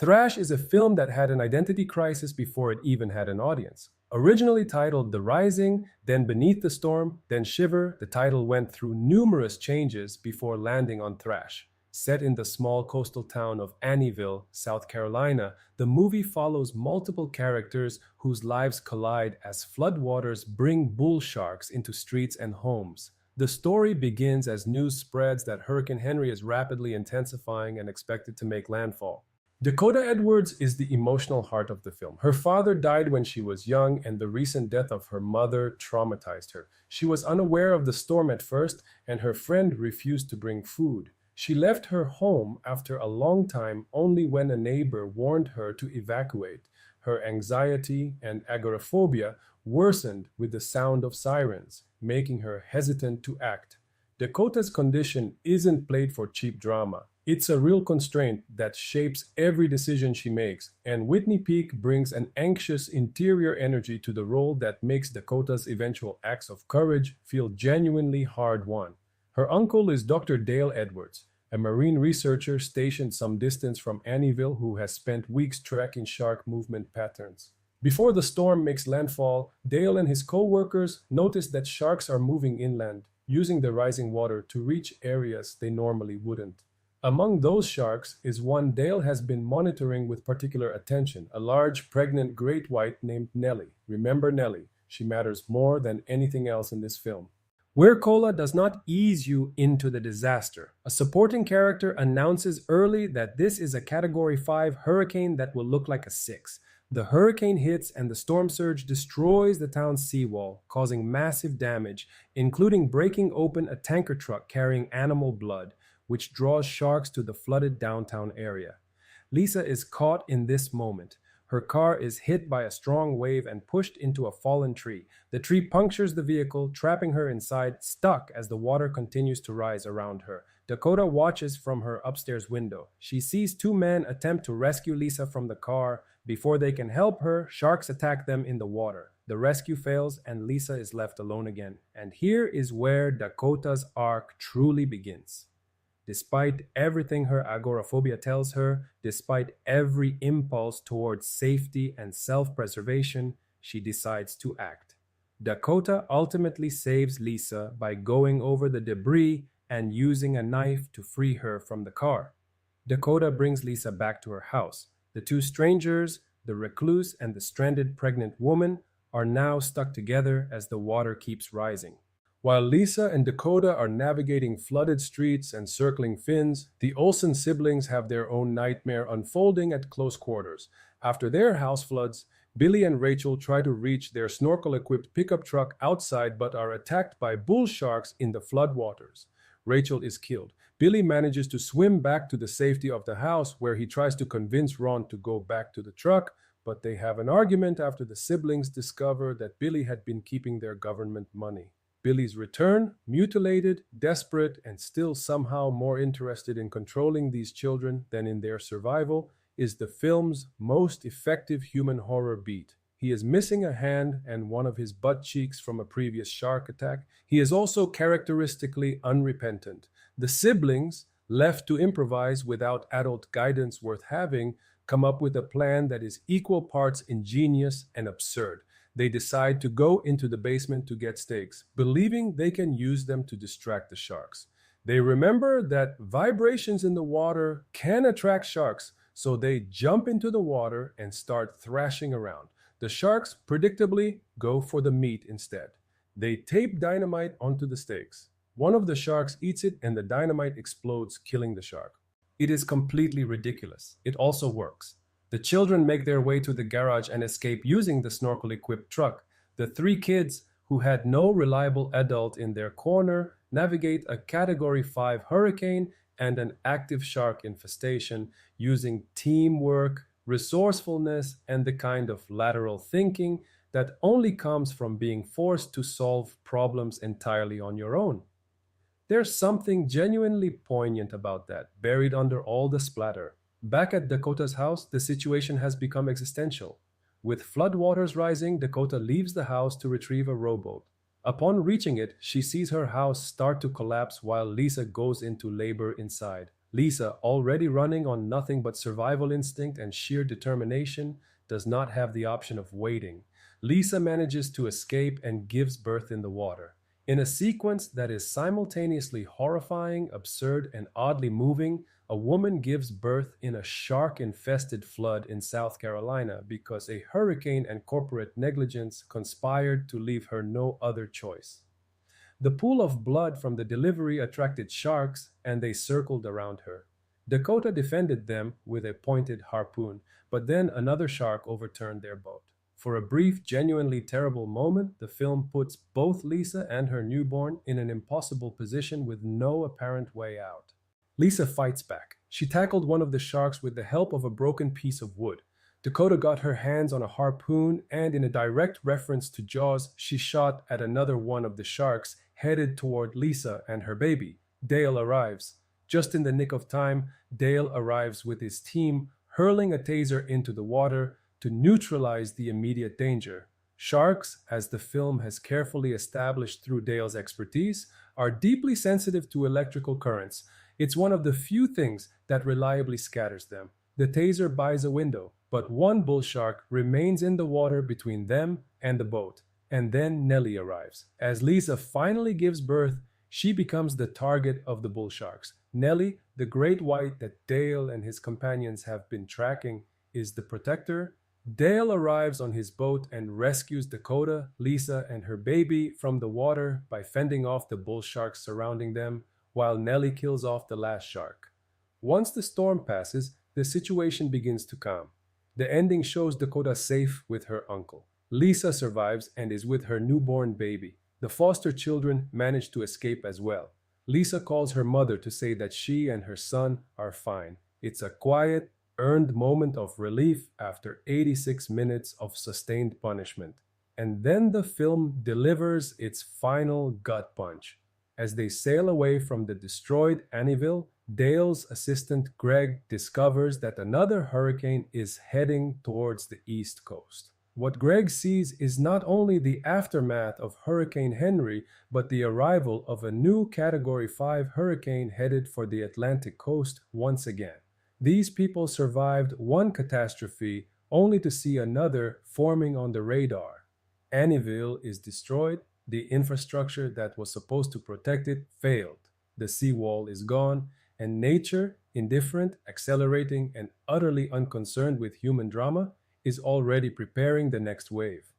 Thrash is a film that had an identity crisis before it even had an audience. Originally titled The Rising, then Beneath the Storm, then Shiver, the title went through numerous changes before landing on Thrash. Set in the small coastal town of Annieville, South Carolina, the movie follows multiple characters whose lives collide as floodwaters bring bull sharks into streets and homes. The story begins as news spreads that Hurricane Henry is rapidly intensifying and expected to make landfall. Dakota Edwards is the emotional heart of the film. Her father died when she was young, and the recent death of her mother traumatized her. She was unaware of the storm at first, and her friend refused to bring food. She left her home after a long time only when a neighbor warned her to evacuate. Her anxiety and agoraphobia worsened with the sound of sirens, making her hesitant to act. Dakota's condition isn't played for cheap drama. It's a real constraint that shapes every decision she makes, and Whitney Peak brings an anxious interior energy to the role that makes Dakota's eventual acts of courage feel genuinely hard-won. Her uncle is Dr. Dale Edwards, a marine researcher stationed some distance from Annieville who has spent weeks tracking shark movement patterns. Before the storm makes landfall, Dale and his co-workers notice that sharks are moving inland, using the rising water to reach areas they normally wouldn't. Among those sharks is one Dale has been monitoring with particular attention, a large pregnant great white named Nellie. Remember Nellie, she matters more than anything else in this film. Where Cola does not ease you into the disaster. A supporting character announces early that this is a Category 5 hurricane that will look like a 6. The hurricane hits and the storm surge destroys the town's seawall, causing massive damage, including breaking open a tanker truck carrying animal blood, which draws sharks to the flooded downtown area. Lisa is caught in this moment. Her car is hit by a strong wave and pushed into a fallen tree. The tree punctures the vehicle, trapping her inside, stuck as the water continues to rise around her. Dakota watches from her upstairs window. She sees two men attempt to rescue Lisa from the car. Before they can help her, sharks attack them in the water. The rescue fails and Lisa is left alone again. And here is where Dakota's arc truly begins. Despite everything her agoraphobia tells her, despite every impulse towards safety and self-preservation, she decides to act. Dakota ultimately saves Lisa by going over the debris and using a knife to free her from the car. Dakota brings Lisa back to her house. The two strangers, the recluse and the stranded pregnant woman, are now stuck together as the water keeps rising. While Lisa and Dakota are navigating flooded streets and circling fins, the Olsen siblings have their own nightmare unfolding at close quarters. After their house floods, Billy and Rachel try to reach their snorkel-equipped pickup truck outside but are attacked by bull sharks in the floodwaters. Rachel is killed. Billy manages to swim back to the safety of the house where he tries to convince Ron to go back to the truck, but they have an argument after the siblings discover that Billy had been keeping their government money. Billy's return, mutilated, desperate, and still somehow more interested in controlling these children than in their survival, is the film's most effective human horror beat. He is missing a hand and one of his butt cheeks from a previous shark attack. He is also characteristically unrepentant. The siblings, left to improvise without adult guidance worth having, come up with a plan that is equal parts ingenious and absurd. They decide to go into the basement to get stakes, believing they can use them to distract the sharks. They remember that vibrations in the water can attract sharks, so they jump into the water and start thrashing around. The sharks, predictably, go for the meat instead. They tape dynamite onto the stakes. One of the sharks eats it and the dynamite explodes, killing the shark. It is completely ridiculous. It also works. The children make their way to the garage and escape using the snorkel-equipped truck. The three kids, who had no reliable adult in their corner, navigate a Category 5 hurricane and an active shark infestation using teamwork, resourcefulness, and the kind of lateral thinking that only comes from being forced to solve problems entirely on your own. There's something genuinely poignant about that, buried under all the splatter. Back at Dakota's house, the situation has become existential. With floodwaters rising, Dakota leaves the house to retrieve a rowboat. Upon reaching it, she sees her house start to collapse while Lisa goes into labor inside. Lisa, already running on nothing but survival instinct and sheer determination, does not have the option of waiting. Lisa manages to escape and gives birth in the water. In a sequence that is simultaneously horrifying, absurd, and oddly moving, a woman gives birth in a shark-infested flood in South Carolina because a hurricane and corporate negligence conspired to leave her no other choice. The pool of blood from the delivery attracted sharks, and they circled around her. Dakota defended them with a pointed harpoon, but then another shark overturned their boat. For a brief, genuinely terrible moment, the film puts both Lisa and her newborn in an impossible position with no apparent way out. Lisa fights back. She tackled one of the sharks with the help of a broken piece of wood. Dakota got her hands on a harpoon, and in a direct reference to Jaws, she shot at another one of the sharks headed toward Lisa and her baby. Dale arrives. Just in the nick of time, Dale arrives with his team, hurling a taser into the water to neutralize the immediate danger. Sharks, as the film has carefully established through Dale's expertise, are deeply sensitive to electrical currents. It's one of the few things that reliably scatters them. The taser buys a window, but one bull shark remains in the water between them and the boat. And then Nellie arrives. As Lisa finally gives birth, she becomes the target of the bull sharks. Nellie, the great white that Dale and his companions have been tracking, is the protector. Dale arrives on his boat and rescues Dakota, Lisa, and her baby from the water by fending off the bull sharks surrounding them, while Nellie kills off the last shark. Once the storm passes, the situation begins to calm. The ending shows Dakota safe with her uncle. Lisa survives and is with her newborn baby. The foster children manage to escape as well. Lisa calls her mother to say that she and her son are fine. It's a quiet, earned moment of relief after 86 minutes of sustained punishment. And then the film delivers its final gut punch. As they sail away from the destroyed Annieville, Dale's assistant Greg discovers that another hurricane is heading towards the East Coast. What Greg sees is not only the aftermath of Hurricane Henry, but the arrival of a new Category 5 hurricane headed for the Atlantic coast once again. These people survived one catastrophe only to see another forming on the radar. Annieville is destroyed, the infrastructure that was supposed to protect it failed, the seawall is gone, and nature, indifferent, accelerating, and utterly unconcerned with human drama, is already preparing the next wave.